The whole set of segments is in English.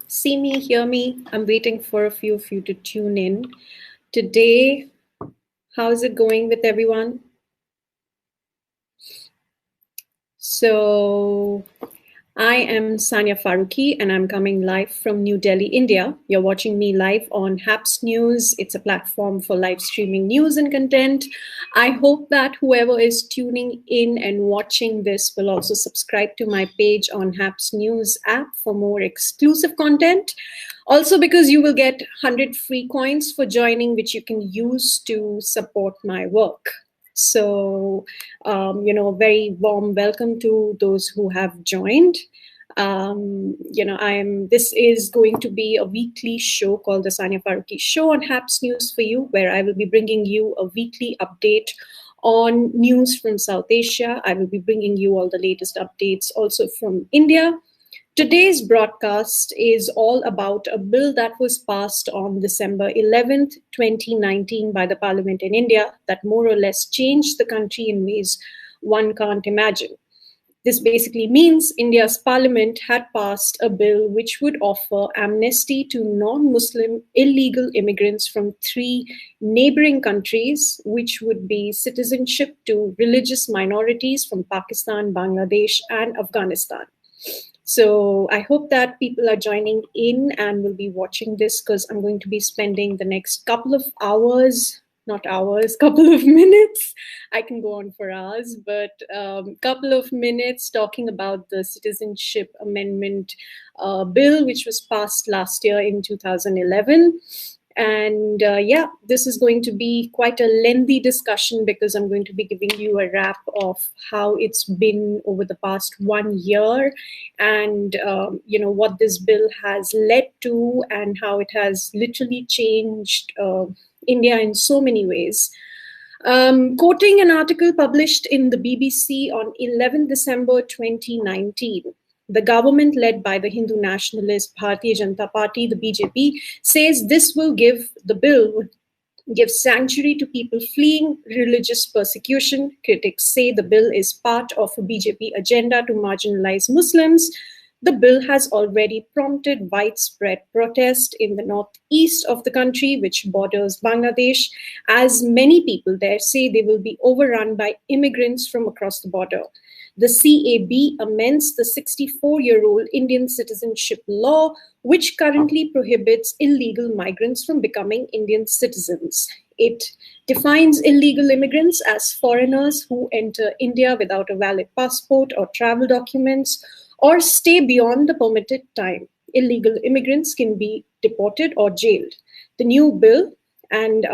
See me, hear me. I'm waiting for a few of you to tune in. Today, how's it going with everyone? So, I am Sanya Faruqi and I'm coming live from New Delhi, India. You're watching me live on Haps News. It's a platform for live streaming news and content. I hope that whoever is tuning in and watching this will also subscribe to my page on Haps News app for more exclusive content. Also, because you will get 100 free coins for joining, which you can use to support my work. So, very warm welcome to those who have joined. This is going to be a weekly show called the Sanya Faruqi Show on Haps News for you, where I will be bringing you a weekly update on news from South Asia. I will be bringing you all the latest updates also from India. Today's broadcast is all about a bill that was passed on December 11th, 2019 by the Parliament in India that more or less changed the country in ways one can't imagine. This basically means India's Parliament had passed a bill which would offer amnesty to non-Muslim illegal immigrants from 3 neighboring countries, which would be citizenship to religious minorities from Pakistan, Bangladesh, and Afghanistan. So I hope that people are joining in and will be watching this because I'm going to be spending the next couple of hours, not hours, couple of minutes. I can go on for hours, but couple of minutes talking about the Citizenship Amendment Bill, which was passed last year in 2011. And this is going to be quite a lengthy discussion because I'm going to be giving you a wrap of how it's been over the past 1 year and, what this bill has led to and how it has literally changed India in so many ways. Quoting an article published in the BBC on 11 December 2019, the government led by the Hindu nationalist Bharatiya Janata Party, the BJP, says the bill would give sanctuary to people fleeing religious persecution. Critics say the bill is part of a BJP agenda to marginalize Muslims. The bill has already prompted widespread protest in the northeast of the country, which borders Bangladesh, as many people there say they will be overrun by immigrants from across the border. The CAB amends the 64-year-old Indian citizenship law, which currently prohibits illegal migrants from becoming Indian citizens. It defines illegal immigrants as foreigners who enter India without a valid passport or travel documents or stay beyond the permitted time. Illegal immigrants can be deported or jailed. The new bill, and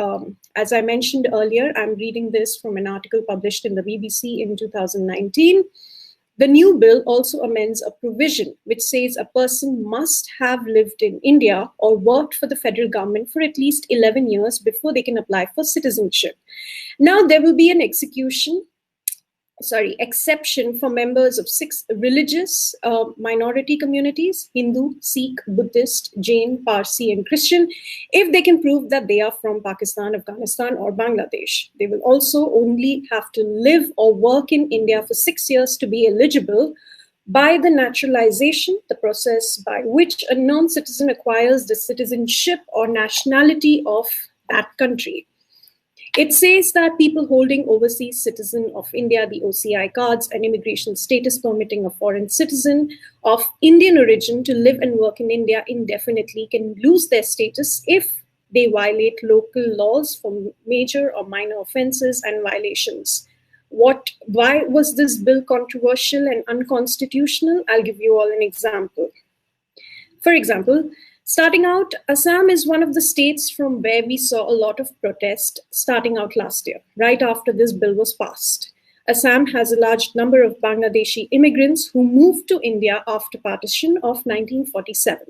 as I mentioned earlier, I'm reading this from an article published in the BBC in 2019. The new bill also amends a provision which says a person must have lived in India or worked for the federal government for at least 11 years before they can apply for citizenship. Now, there will be an exception for members of 6 religious minority communities: Hindu, Sikh, Buddhist, Jain, Parsi, and Christian, if they can prove that they are from Pakistan, Afghanistan, or Bangladesh. They will also only have to live or work in India for 6 years to be eligible. By the naturalization, the process by which a non-citizen acquires the citizenship or nationality of that country. It says that people holding overseas citizen of India, the OCI cards, and immigration status permitting a foreign citizen of Indian origin to live and work in India indefinitely can lose their status if they violate local laws for major or minor offenses and violations. Why was this bill controversial and unconstitutional? I'll give you all an example. For example, starting out, Assam is one of the states from where we saw a lot of protest starting out last year, right after this bill was passed. Assam has a large number of Bangladeshi immigrants who moved to India after partition of 1947.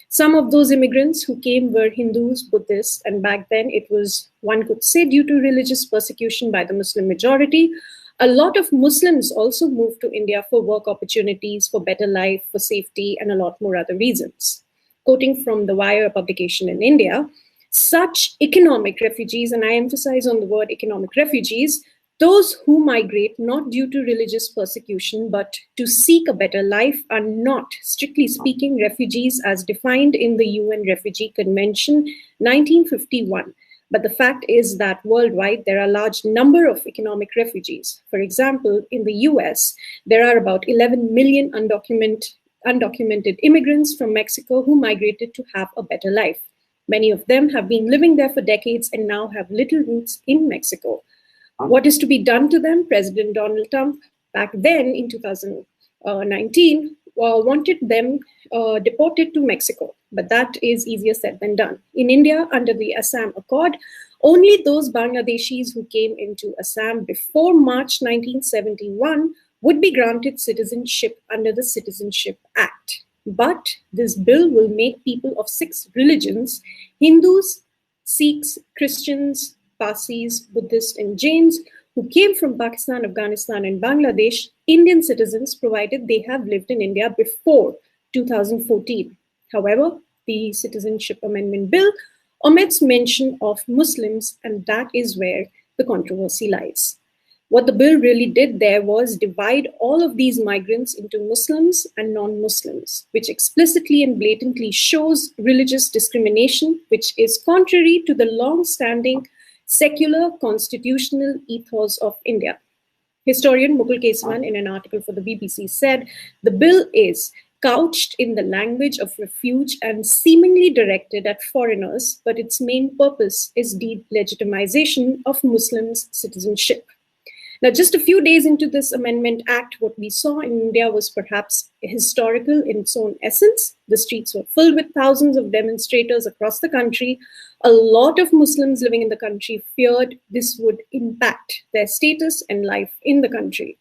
Some of those immigrants who came were Hindus, Buddhists, and back then it was, one could say, due to religious persecution by the Muslim majority. A lot of Muslims also moved to India for work opportunities, for better life, for safety, and a lot more other reasons. Quoting from the Wire publication in India, such economic refugees, and I emphasize on the word economic refugees, Those who migrate not due to religious persecution but to seek a better life are not, strictly speaking, refugees as defined in the UN Refugee Convention 1951. But the fact is that worldwide there are a large number of economic refugees. For example, in the US, there are about 11 million undocumented immigrants from Mexico who migrated to have a better life. Many of them have been living there for decades and now have little roots in Mexico. What is to be done to them? President Donald Trump, back then in 2019, wanted them deported to Mexico, but that is easier said than done. In India, under the Assam Accord, only those Bangladeshis who came into Assam before March 1971 would be granted citizenship under the Citizenship Act. But this bill will make people of 6 religions, Hindus, Sikhs, Christians, Parsis, Buddhists, and Jains, who came from Pakistan, Afghanistan, and Bangladesh, Indian citizens, provided they have lived in India before 2014. However, the Citizenship Amendment Bill omits mention of Muslims, and that is where the controversy lies. What the bill really did there was divide all of these migrants into Muslims and non-Muslims, which explicitly and blatantly shows religious discrimination, which is contrary to the long-standing secular constitutional ethos of India. Historian Mukul Kesavan, in an article for the BBC, said the bill is couched in the language of refuge and seemingly directed at foreigners, but its main purpose is delegitimization of Muslims' citizenship. Now, just a few days into this Amendment Act, what we saw in India was perhaps historical in its own essence. The streets were filled with thousands of demonstrators across the country. A lot of Muslims living in the country feared this would impact their status and life in the country.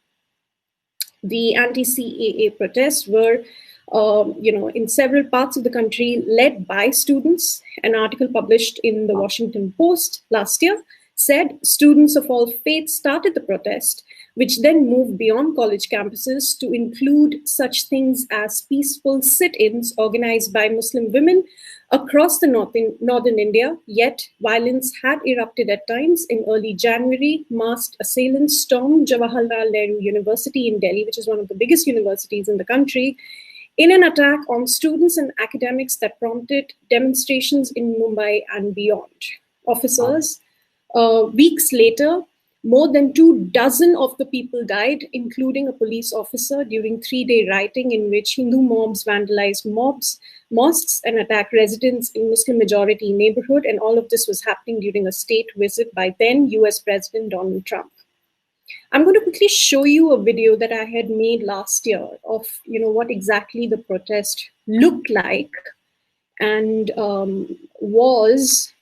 The anti-CAA protests were, in several parts of the country led by students. An article published in the Washington Post last year said students of all faiths started the protest, which then moved beyond college campuses to include such things as peaceful sit-ins organized by Muslim women across the northern India. Yet violence had erupted at times. In early January, masked assailants stormed Jawaharlal Nehru University in Delhi, which is one of the biggest universities in the country, in an attack on students and academics that prompted demonstrations in Mumbai and beyond. Officers, weeks later, more than 24 of the people died, including a police officer, during 3-day rioting in which Hindu mobs vandalized mosques and attacked residents in Muslim-majority neighborhood. And all of this was happening during a state visit by then US President Donald Trump. I'm going to quickly show you a video that I had made last year of what exactly the protest looked like and was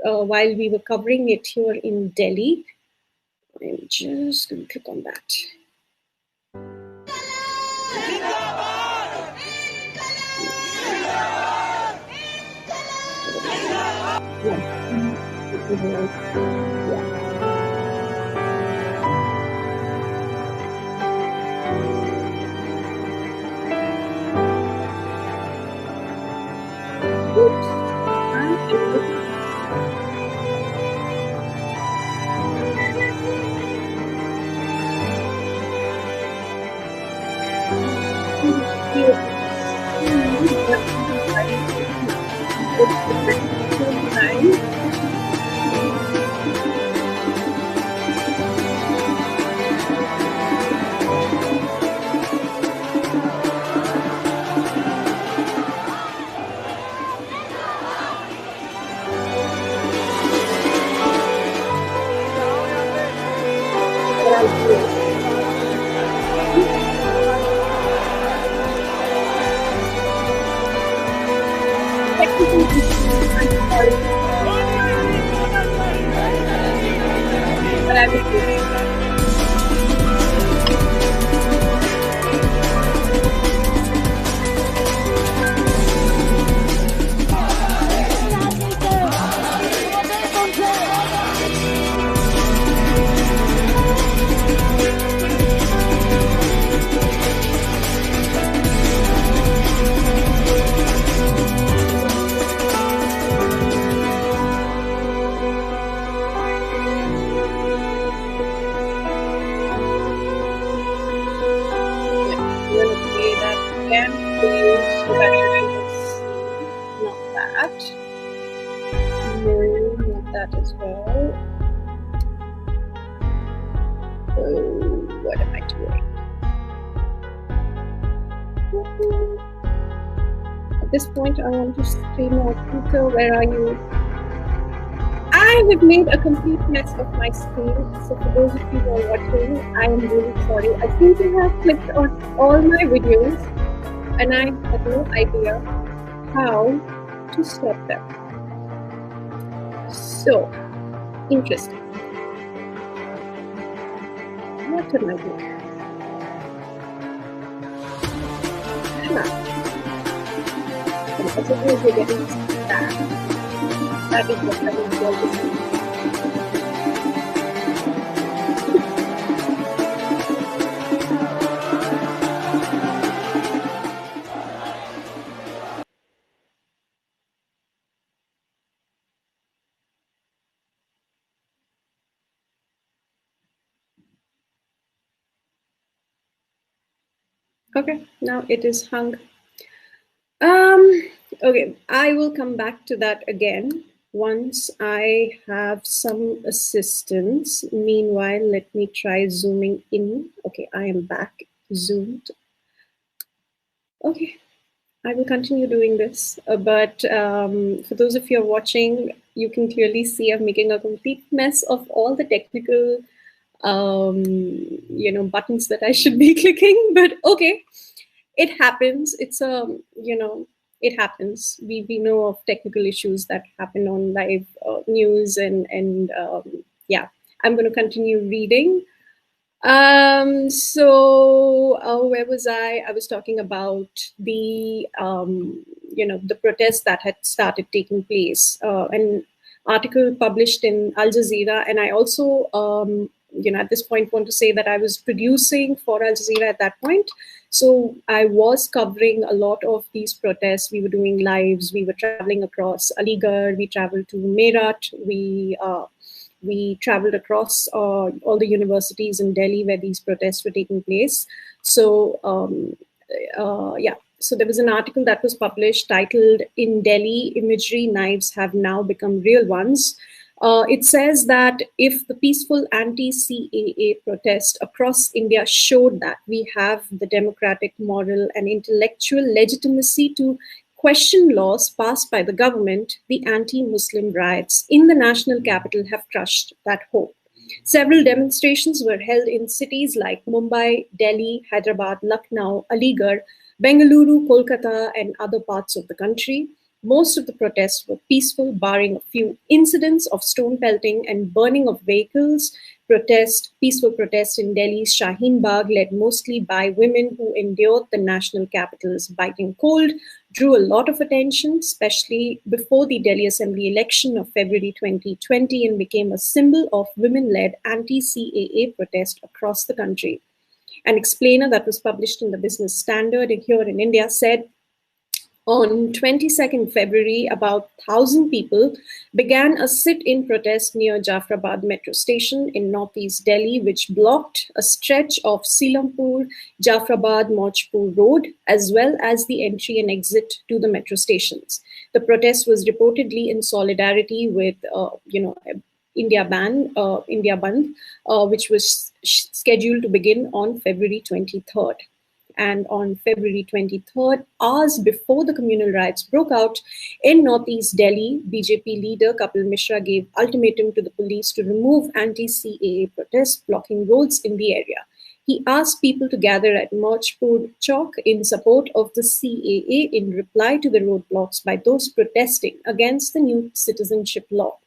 while we were covering it here in Delhi. I'm just going to click on that. that. No, not that as well. Oh, what am I doing? At this point, I want to scream out, Peter, where are you? I have made a complete mess of my screen, so for those of you who are watching, I am really sorry. I seem to have clicked on all my videos, and I have no idea how to stop them. So, interesting. What am I doing? As if we're getting that. That is what I will call this. Okay, now it is hung. Okay, I will come back to that again once I have some assistance. Meanwhile, let me try zooming in. Okay, I am back zoomed. Okay, I will continue doing this, but for those of you who are watching, you can clearly see I'm making a complete mess of all the technical buttons that I should be clicking, but okay, it happens. It's it happens. We know of technical issues that happen on live news, and yeah, I'm going to continue reading. Where was I? I was talking about the the protests that had started taking place. An article published in Al Jazeera, and I also at this point want to say that I was producing for Al Jazeera at that point. So I was covering a lot of these protests. We were doing lives. We were traveling across Aligarh. We traveled to Meerut. We traveled across all the universities in Delhi where these protests were taking place. So so there was an article that was published titled "In Delhi, Imagery Knives Have Now Become Real Ones." It says that if the peaceful anti-CAA protest across India showed that we have the democratic, moral, and intellectual legitimacy to question laws passed by the government, the anti-Muslim riots in the national capital have crushed that hope. Several demonstrations were held in cities like Mumbai, Delhi, Hyderabad, Lucknow, Aligarh, Bengaluru, Kolkata, and other parts of the country. Most of the protests were peaceful, barring a few incidents of stone pelting and burning of vehicles. Peaceful protest in Delhi's Shaheen Bagh, led mostly by women who endured the national capital's biting cold, drew a lot of attention, especially before the Delhi Assembly election of February 2020, and became a symbol of women-led anti-CAA protest across the country. An explainer that was published in the Business Standard here in India said, on 22nd February, about 1,000 people began a sit-in protest near Jafrabad metro station in northeast Delhi, which blocked a stretch of Silampur, Jafrabad, Mojpur Road, as well as the entry and exit to the metro stations. The protest was reportedly in solidarity with, India Bandh, which was scheduled to begin on February 23rd. And on February 23rd, hours before the communal riots broke out in northeast Delhi, BJP leader Kapil Mishra gave ultimatum to the police to remove anti-CAA protests blocking roads in the area. He asked people to gather at Mojpur Chowk in support of the CAA in reply to the roadblocks by those protesting against the new citizenship law.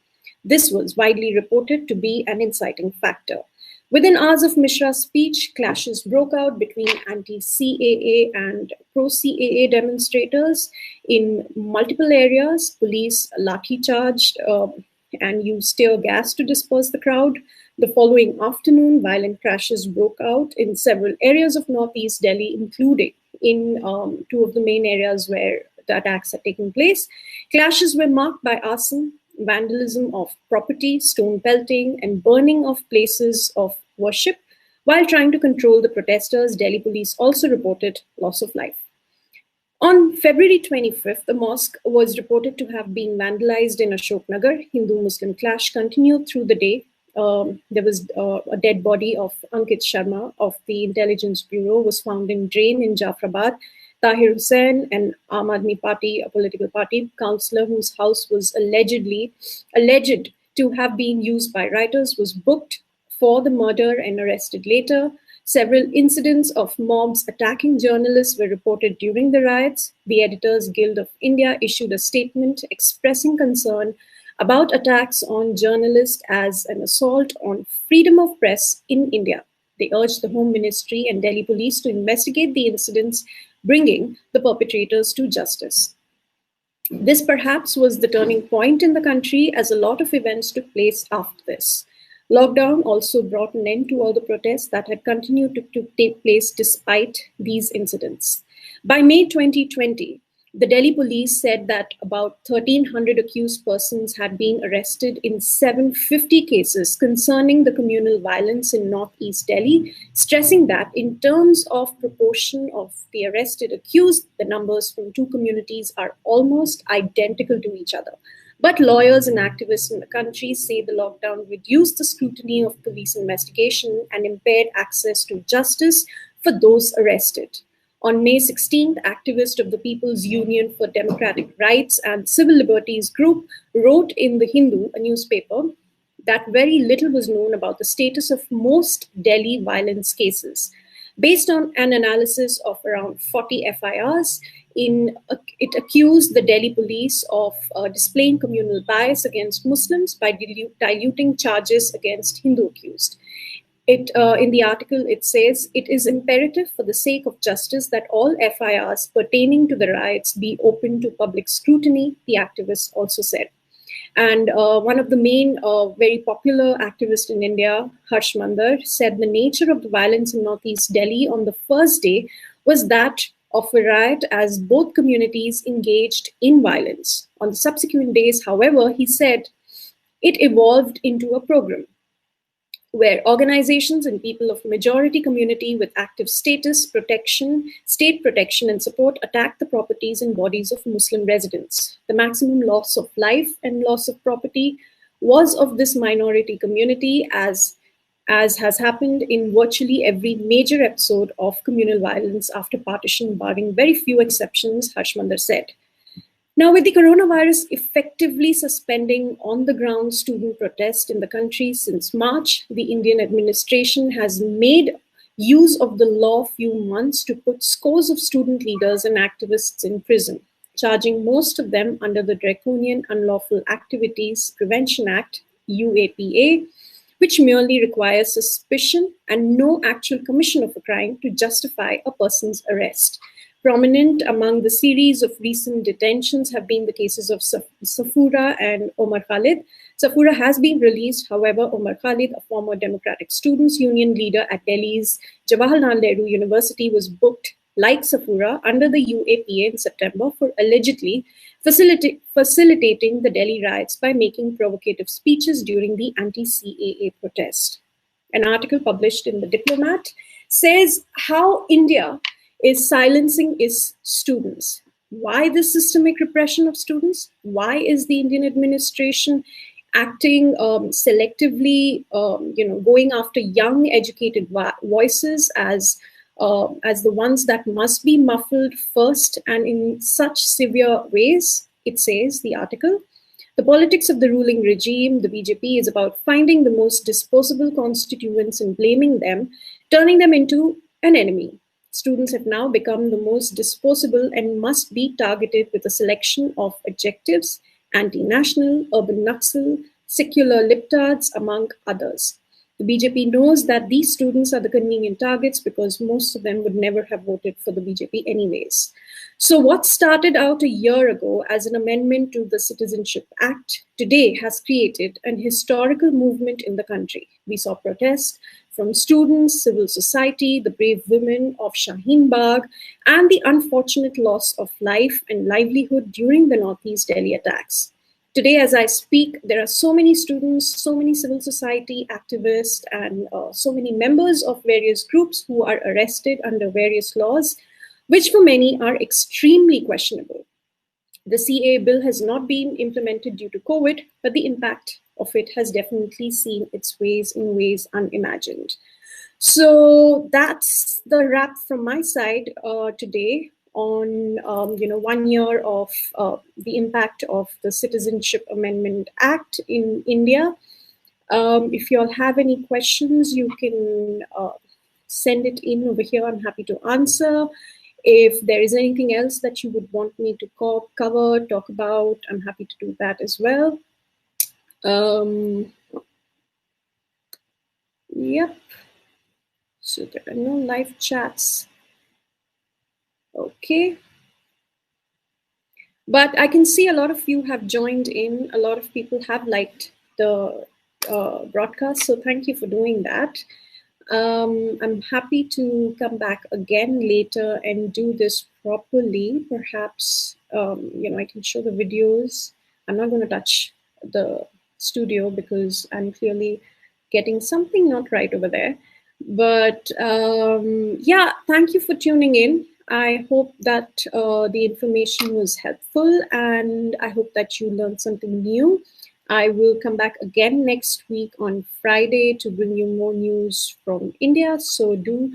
This was widely reported to be an inciting factor. Within hours of Mishra's speech, clashes broke out between anti-CAA and pro-CAA demonstrators in multiple areas. Police lathi-charged and used tear gas to disperse the crowd. The following afternoon, violent crashes broke out in several areas of northeast Delhi, including in two of the main areas where the attacks had taken place. Clashes were marked by arson, vandalism of property, stone pelting, and burning of places of worship. While trying to control the protesters, Delhi police also reported loss of life. On February 25th, the mosque was reported to have been vandalized in Ashoknagar. Hindu-Muslim clash continued through the day. There was a dead body of Ankit Sharma of the Intelligence Bureau was found in drain in Jafrabad. Tahir Hussain, an Aam Aadmi Party, a political party councillor whose house was alleged to have been used by rioters, was booked for the murder and arrested later. Several incidents of mobs attacking journalists were reported during the riots. The Editors Guild of India issued a statement expressing concern about attacks on journalists as an assault on freedom of press in India. They urged the Home Ministry and Delhi police to investigate the incidents, bringing the perpetrators to justice. This perhaps was the turning point in the country, as a lot of events took place after this. Lockdown also brought an end to all the protests that had continued to take place despite these incidents. By May 2020, the Delhi police said that about 1,300 accused persons had been arrested in 750 cases concerning the communal violence in northeast Delhi, stressing that in terms of proportion of the arrested accused, the numbers from two communities are almost identical to each other. But lawyers and activists in the country say the lockdown reduced the scrutiny of police investigation and impaired access to justice for those arrested. On May 16th, activists of the People's Union for Democratic Rights and Civil Liberties group wrote in The Hindu, a newspaper, that very little was known about the status of most Delhi violence cases. Based on an analysis of around 40 FIRs, it accused the Delhi police of displaying communal bias against Muslims by diluting charges against Hindu accused. In the article, it says, it is imperative for the sake of justice that all FIRs pertaining to the riots be open to public scrutiny, the activists also said. And one of the main very popular activists in India, Harsh Mandar, said the nature of the violence in Northeast Delhi on the first day was that of a riot, as both communities engaged in violence. On the subsequent days, however, he said, it evolved into a program where organizations and people of majority community with active state protection and support attack the properties and bodies of Muslim residents. The maximum loss of life and loss of property was of this minority community, as has happened in virtually every major episode of communal violence after partition, barring very few exceptions, Harsh Mandar said. Now, with the coronavirus effectively suspending on-the-ground student protest in the country since March, the Indian administration has made use of the law few months to put scores of student leaders and activists in prison, charging most of them under the Draconian Unlawful Activities Prevention Act, UAPA, which merely requires suspicion and no actual commission of a crime to justify a person's arrest. Prominent among the series of recent detentions have been the cases of Safura and Omar Khalid. Safura has been released. However, Omar Khalid, a former Democratic Students' Union leader at Delhi's Jawaharlal Nehru University, was booked, like Safura, under the UAPA in September for allegedly facilitating the Delhi riots by making provocative speeches during the anti-CAA protest. An article published in The Diplomat says how India is silencing its students. Why this systemic repression of students? Why is the Indian administration acting selectively, going after young, educated voices as the ones that must be muffled first and in such severe ways? It says, the article, the politics of the ruling regime, the BJP, is about finding the most disposable constituents and blaming them, turning them into an enemy. Students have now become the most disposable and must be targeted with a selection of adjectives: anti-national, urban Naxal, secular libtards, among others. The BJP knows that these students are the convenient targets because most of them would never have voted for the BJP anyways. So what started out a year ago as an amendment to the Citizenship Act today has created an historical movement in the country. We saw protests from students, civil society, the brave women of Shaheen Bagh, and the unfortunate loss of life and livelihood during the Northeast Delhi attacks. Today, as I speak, there are so many students, so many civil society activists, and so many members of various groups who are arrested under various laws. which for many are extremely questionable. The CA bill has not been implemented due to COVID, but the impact of it has definitely seen its ways in ways unimagined. So that's the wrap from my side today on 1 year of the impact of the Citizenship Amendment Act in India. If you all have any questions, you can send it in over here. I'm happy to answer. If there is anything else that you would want me to cover, talk about, I'm happy to do that as well. Yep. So there are no live chats. Okay. But I can see a lot of you have joined in. A lot of people have liked the broadcast. So thank you for doing that. I'm happy to come back again later and do this properly. Perhaps, I can show the videos. I'm not going to touch the studio because I'm clearly getting something not right over there. But yeah, thank you for tuning in. I hope that the information was helpful, and I hope that you learned something new. I will come back again next week on Friday to bring you more news from India. So do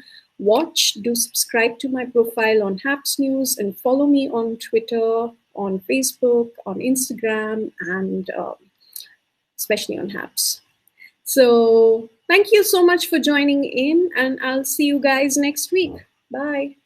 subscribe to my profile on Haps News, and follow me on Twitter, on Facebook, on Instagram, and especially on Haps. So thank you so much for joining in, and I'll see you guys next week. Bye.